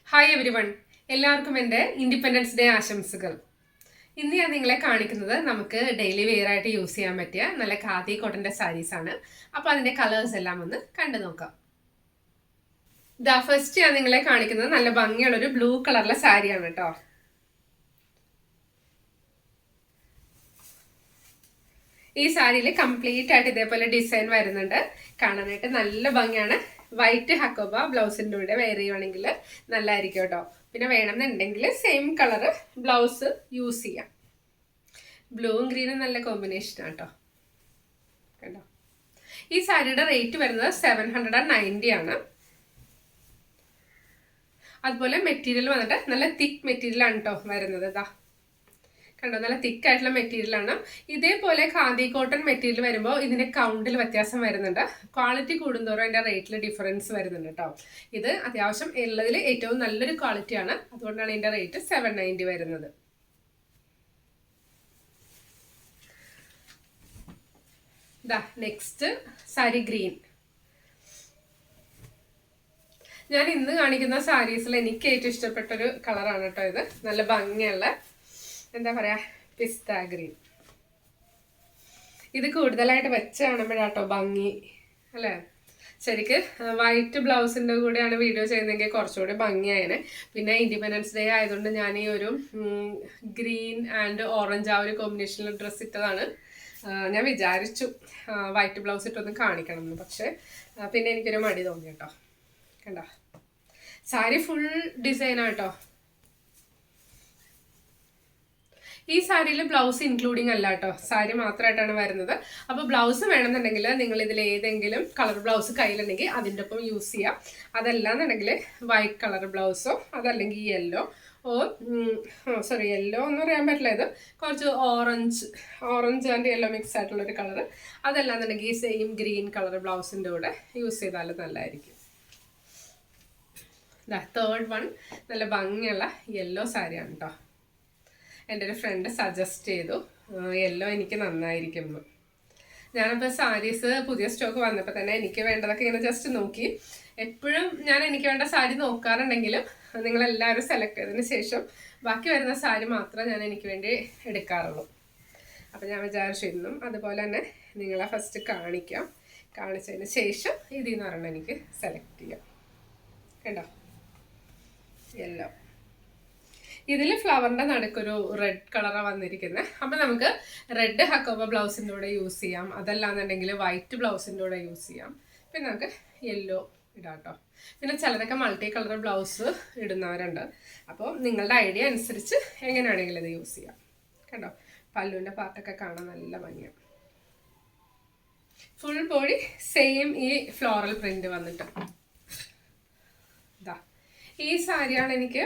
Hi every one, എല്ലാവർക്കും എൻ്റെ independence day ആശംസകൾ. ഇന്ന് ഞാൻ നിങ്ങളെ കാണിക്കുന്നത് നമുക്ക് ഡെയിലി വെയർ ആയിട്ട് യൂസ് ചെയ്യാൻ പറ്റിയ നല്ല ഖാദി കോട്ടൻ്റെ സാരീസ് ആണ്. അപ്പോൾ അതിൻ്റെ കളേഴ്സ് എല്ലാം ഒന്ന് കണ്ടു നോക്കാം. ഫസ്റ്റ് ഞാൻ നിങ്ങളെ കാണിക്കുന്നത് നല്ല ഭംഗിയുള്ളൊരു ബ്ലൂ കളറിലെ സാരിയാണ് കേട്ടോ. ഈ സാരിയിൽ കംപ്ലീറ്റ് ആയിട്ട് ഇതേപോലെ ഡിസൈൻ വരുന്നുണ്ട്. കാണാനായിട്ട് നല്ല ഭംഗിയാണ്. വൈറ്റ് ഹക്കോബ ബ്ലൗസിൻ്റെ കൂടെ വെയർ ചെയ്യുവാണെങ്കിൽ നല്ലതായിരിക്കും കേട്ടോ. പിന്നെ വേണമെന്നുണ്ടെങ്കിൽ സെയിം കളറ് ബ്ലൗസ് യൂസ് ചെയ്യാം. ബ്ലൂവും ഗ്രീനും നല്ല കോമ്പിനേഷനാണ് കേട്ടോ. കണ്ടോ, ഈ സാരിയുടെ റേറ്റ് വരുന്നത് 790 ആണ്. അതുപോലെ മെറ്റീരിയൽ വന്നിട്ട് നല്ല തിക്ക് മെറ്റീരിയലാണ് കേട്ടോ വരുന്നത്. കണ്ടോ, നല്ല തിക്കായിട്ടുള്ള മെറ്റീരിയലാണ്. ഇതേപോലെ ഖാദി കോട്ടൺ മെറ്റീരിയൽ വരുമ്പോൾ ഇതിൻ്റെ കൗണ്ടിൽ വ്യത്യാസം വരുന്നുണ്ട്. ക്വാളിറ്റി കൂടുന്തോറും അതിൻ്റെ റേറ്റിൽ ഡിഫറൻസ് വരുന്നുണ്ട് കേട്ടോ. ഇത് അത്യാവശ്യം ഉള്ളതിൽ ഏറ്റവും നല്ലൊരു ക്വാളിറ്റിയാണ്. അതുകൊണ്ടാണ് ഇതിൻ്റെ റേറ്റ് 790 വരുന്നത്. Next sari green. ഞാൻ ഇന്ന് കാണിക്കുന്ന സാരീസിൽ എനിക്ക് ഏറ്റവും ഇഷ്ടപ്പെട്ടൊരു കളറാണ് കേട്ടോ ഇത്. നല്ല ഭംഗിയുള്ള എന്താ പറയാ, പിസ്ത ഗ്രീൻ. ഇത് കൂടുതലായിട്ട് വെച്ച് കാണുമ്പോഴാട്ടോ ഭംഗി അല്ലേ. ശരിക്ക് വൈറ്റ് ബ്ലൗസിൻ്റെ കൂടെയാണ് വീഡിയോ ചെയ്യുന്നതെങ്കിൽ കുറച്ചുകൂടി ഭംഗിയായേനെ. പിന്നെ ഇൻഡിപെൻഡൻസ് ഡേ ആയതുകൊണ്ട് ഞാൻ ഈ ഒരു ഗ്രീൻ ആൻഡ് ഓറഞ്ച് ആ ഒരു കോമ്പിനേഷനിൽ ഡ്രസ്സ് ഇട്ടതാണ്. ഞാൻ വിചാരിച്ചു വൈറ്റ് ബ്ലൗസ് ഇട്ടൊന്ന് കാണിക്കണം എന്ന്, പക്ഷേ പിന്നെ എനിക്കൊരു മടി തോന്നി കേട്ടോ. കണ്ടോ, സാരി ഫുൾ ഡിസൈനാണ് കേട്ടോ. ഈ സാരിയിൽ ബ്ലൗസ് ഇൻക്ലൂഡിങ് അല്ല കേട്ടോ, സാരി മാത്രമായിട്ടാണ് വരുന്നത്. അപ്പോൾ ബ്ലൗസ് വേണമെന്നുണ്ടെങ്കിൽ നിങ്ങൾ ഇതിൽ ഏതെങ്കിലും കളർ ബ്ലൗസ് കയ്യിലുണ്ടെങ്കിൽ അതിൻ്റെ ഒപ്പം യൂസ് ചെയ്യാം. അതല്ലാന്നുണ്ടെങ്കിൽ വൈറ്റ് കളർ ബ്ലൗസോ അതല്ലെങ്കിൽ യെല്ലോ യെല്ലോ എന്ന് പറയാൻ പറ്റില്ല, ഇത് കുറച്ച് ഓറഞ്ച് ആൻഡ് യെല്ലോ മിക്സ് ആയിട്ടുള്ളൊരു കളറ്. അതല്ലാന്നുണ്ടെങ്കിൽ സെയിം ഗ്രീൻ കളർ ബ്ലൗസിൻ്റെ കൂടെ യൂസ് ചെയ്താൽ നല്ലതായിരിക്കും. തേർഡ് വൺ നല്ല ഭംഗിയുള്ള യെല്ലോ സാരിയാണ് കേട്ടോ. എൻ്റെ ഒരു ഫ്രണ്ട് സജസ്റ്റ് ചെയ്തു യെല്ലോ എനിക്ക് നന്നായിരിക്കും എന്ന്. ഞാനപ്പോൾ സാരീസ് പുതിയ സ്റ്റോക്ക് വന്നപ്പോൾ തന്നെ എനിക്ക് വേണ്ടതൊക്കെ ഇങ്ങനെ ജസ്റ്റ് നോക്കി. എപ്പോഴും ഞാൻ എനിക്ക് വേണ്ട സാരി നോക്കാറുണ്ടെങ്കിലും നിങ്ങളെല്ലാവരും സെലക്ട് ചെയ്തതിന് ശേഷം ബാക്കി വരുന്ന സാരി മാത്രമേ ഞാൻ എനിക്ക് വേണ്ടി എടുക്കാറുള്ളൂ. അപ്പോൾ ഞാൻ വിചാരിച്ചു ഇന്നും അതുപോലെ തന്നെ നിങ്ങളെ ഫസ്റ്റ് കാണിച്ചതിന് ശേഷം ഇതിൽ നിന്ന് പറഞ്ഞാൽ എനിക്ക് സെലക്ട് ചെയ്യാം. കണ്ടോ, യെല്ലോ. ഇതിൽ ഫ്ലവറിൻ്റെ നടുക്കൊരു റെഡ് കളറാണ് വന്നിരിക്കുന്നത്. അപ്പം നമുക്ക് റെഡ് ഹക്കോബ ബ്ലൗസിൻ്റെ കൂടെ യൂസ് ചെയ്യാം. അതല്ലാന്നുണ്ടെങ്കിൽ വൈറ്റ് ബ്ലൗസിൻ്റെ കൂടെ യൂസ് ചെയ്യാം. പിന്നെ നമുക്ക് യെല്ലോ ഇടാം കേട്ടോ. പിന്നെ ചിലരൊക്കെ മൾട്ടി കളർ ബ്ലൗസ് ഇടുന്നവരുണ്ട്. അപ്പോൾ നിങ്ങളുടെ ഐഡിയ അനുസരിച്ച് എങ്ങനെയാണെങ്കിലും ഇത് യൂസ് ചെയ്യാം. കണ്ടോ, പല്ലുവിൻ്റെ പാർട്ടൊക്കെ കാണാൻ നല്ല ഭംഗിയാണ്. ഫുൾ ബോഡി സെയിം ഈ ഫ്ലോറൽ പ്രിന്റ് വന്നിട്ട്. ഈ സാരിയാണ് എനിക്ക്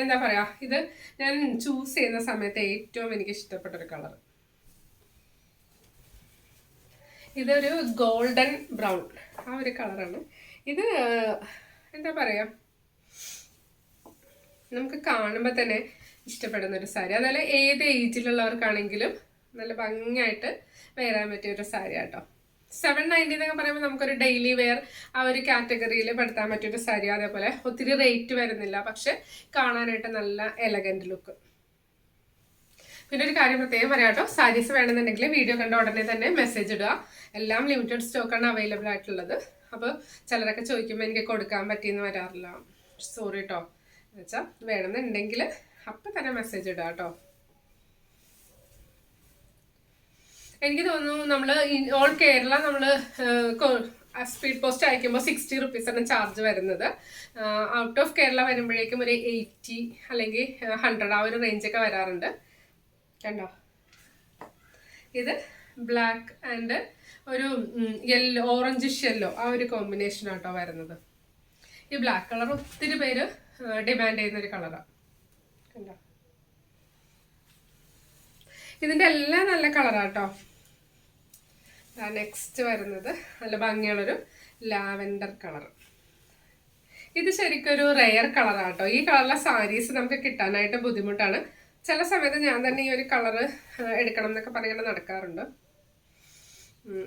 എന്താ പറയുക, ഇത് ഞാൻ ചൂസ് ചെയ്യുന്ന സമയത്ത് ഏറ്റവും എനിക്ക് ഇഷ്ടപ്പെട്ടൊരു കളർ. ഇതൊരു ഗോൾഡൻ ബ്രൗൺ ആ ഒരു കളറാണ്. ഇത് എന്താ പറയുക, നമുക്ക് കാണുമ്പോൾ തന്നെ ഇഷ്ടപ്പെടുന്നൊരു സാരി. അതുപോലെ ഏത് ഏജിലുള്ളവർക്കാണെങ്കിലും നല്ല ഭംഗിയായിട്ട് വെയറാൻ പറ്റിയൊരു സാരി കേട്ടോ. 790 എന്നൊക്കെ പറയുമ്പോൾ നമുക്കൊരു ഡെയിലി വെയർ ആ ഒരു കാറ്റഗറിയിൽ പെടുത്താൻ പറ്റിയൊരു സാരി. അതേപോലെ ഒത്തിരി റേറ്റ് വരുന്നില്ല, പക്ഷെ കാണാനായിട്ട് നല്ല എലഗൻറ്റ് ലുക്ക്. പിന്നെ ഒരു കാര്യം പ്രത്യേകം പറയാം കേട്ടോ, സാരീസ് വേണമെന്നുണ്ടെങ്കിൽ വീഡിയോ കണ്ട ഉടനെ തന്നെ മെസ്സേജ് ഇടുക. എല്ലാം ലിമിറ്റഡ് സ്റ്റോക്കാണ് അവൈലബിൾ ആയിട്ടുള്ളത്. അപ്പോൾ ചിലരൊക്കെ ചോദിക്കുമ്പോൾ എനിക്ക് കൊടുക്കാൻ പറ്റിയെന്ന് വരാറില്ല, സോറി കേട്ടോ. എന്നുവെച്ചാൽ വേണമെന്നുണ്ടെങ്കിൽ അപ്പം തന്നെ മെസ്സേജ് ഇടുക കേട്ടോ. എനിക്ക് തോന്നുന്നു നമ്മൾ ഓൾ കേരള നമ്മൾ സ്പീഡ് പോസ്റ്റ് അയക്കുമ്പോൾ 60 റുപ്പീസാണ് ചാർജ് വരുന്നത്. ഔട്ട് ഓഫ് കേരള വരുമ്പോഴേക്കും ഒരു 80 അല്ലെങ്കിൽ 100 ആ ഒരു റേഞ്ചൊക്കെ വരാറുണ്ട്. കണ്ടോ, ഇത് ബ്ലാക്ക് ആൻഡ് ഒരു യെല്ലോ, ഓറഞ്ചിഷ് യെല്ലോ ആ ഒരു കോമ്പിനേഷൻ ആട്ടോ വരുന്നത്. ഈ ബ്ലാക്ക് കളർ ഒത്തിരി പേര് ഡിമാൻഡ് ചെയ്യുന്നൊരു കളറാണ്. കണ്ടോ, ഇതിൻ്റെ എല്ലാം നല്ല കളറാട്ടോ. നെക്സ്റ്റ് വരുന്നത് നല്ല ഭംഗിയുള്ളൊരു ലാവെൻഡർ കളർ. ഇത് ശരിക്കൊരു റെയർ കളറാട്ടോ. ഈ കളറിലെ സാരീസ് നമുക്ക് കിട്ടാനായിട്ട് ബുദ്ധിമുട്ടാണ്. ചില സമയത്ത് ഞാൻ തന്നെ ഈ ഒരു കളറ് എടുക്കണം എന്നൊക്കെ പറഞ്ഞിട്ട് നടക്കാറുണ്ട്.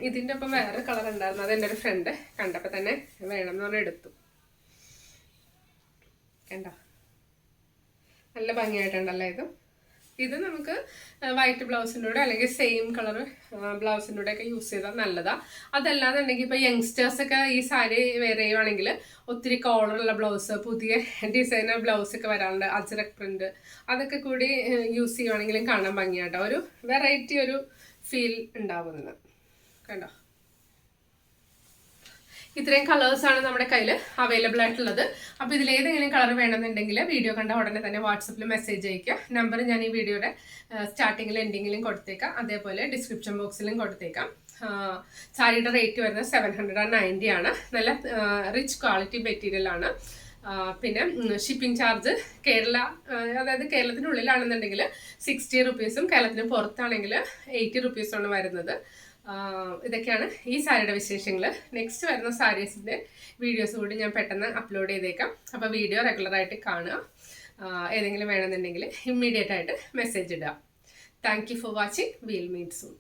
ഇതിൻ്റെ ഒപ്പം വേറെ കളർ ഉണ്ടായിരുന്നു, അത് എൻ്റെ ഒരു ഫ്രണ്ട് കണ്ടപ്പോൾ തന്നെ വേണം എന്ന് പറഞ്ഞ് എടുത്തു. കണ്ടോ, നല്ല ഭംഗിയായിട്ടുണ്ടല്ലോ ഇത് നമുക്ക് വൈറ്റ് ബ്ലൗസിൻ്റെ കൂടെ അല്ലെങ്കിൽ സെയിം കളർ ബ്ലൗസിൻ്റെ കൂടെ ഒക്കെ യൂസ് ചെയ്താൽ നല്ലതാണ്. അതല്ലാന്നുണ്ടെങ്കിൽ ഇപ്പോൾ യങ്സ്റ്റേഴ്സൊക്കെ ഈ സാരി വെയർ ചെയ്യുവാണെങ്കിൽ ഒത്തിരി കോളറുള്ള ബ്ലൗസ്, പുതിയ ഡിസൈനർ ബ്ലൗസൊക്കെ വരാറുണ്ട്, അജ്രക് പ്രിന്റ്, അതൊക്കെ കൂടി യൂസ് ചെയ്യുവാണെങ്കിലും കാണാൻ ഭംഗിയാട്ടോ, ഒരു വെറൈറ്റി ഒരു ഫീൽ ഉണ്ടാവുന്നത്. കണ്ടോ, ഇത്രയും കളേഴ്സാണ് നമ്മുടെ കയ്യിൽ അവൈലബിൾ ആയിട്ടുള്ളത്. അപ്പോൾ ഇതിലേതെങ്കിലും കളർ വേണമെന്നുണ്ടെങ്കിൽ വീഡിയോ കണ്ട ഉടനെ തന്നെ വാട്സപ്പിൽ മെസ്സേജ് അയക്കുക. നമ്പർ ഞാൻ ഈ വീഡിയോയുടെ സ്റ്റാർട്ടിങ്ങിലും എൻഡിങ്ങിലും കൊടുത്തേക്കാം, അതേപോലെ ഡിസ്ക്രിപ്ഷൻ ബോക്സിലും കൊടുത്തേക്കാം. സാരിയുടെ റേറ്റ് വരുന്നത് 790 ആണ്. നല്ല റിച്ച് ക്വാളിറ്റി മെറ്റീരിയലാണ്. പിന്നെ ഷിപ്പിംഗ് ചാർജ് അതായത് കേരളത്തിനുള്ളിലാണെന്നുണ്ടെങ്കിൽ 60 റുപ്പീസും കേരളത്തിന് പുറത്താണെങ്കിൽ 80 റുപ്പീസുമാണ് വരുന്നത്. ഇതൊക്കെയാണ് ഈ സാരിയുടെ വിശേഷങ്ങൾ. നെക്സ്റ്റ് വരുന്ന സാരീസിൻ്റെ വീഡിയോസ് കൂടി ഞാൻ പെട്ടെന്ന് അപ്ലോഡ് ചെയ്തേക്കാം. അപ്പോൾ വീഡിയോ റെഗുലറായിട്ട് കാണുക. ഏതെങ്കിലും വേണമെന്നുണ്ടെങ്കിൽ ഇമ്മീഡിയറ്റ് ആയിട്ട് മെസ്സേജ് ഇടുക. Thank you for watching. Will meet soon.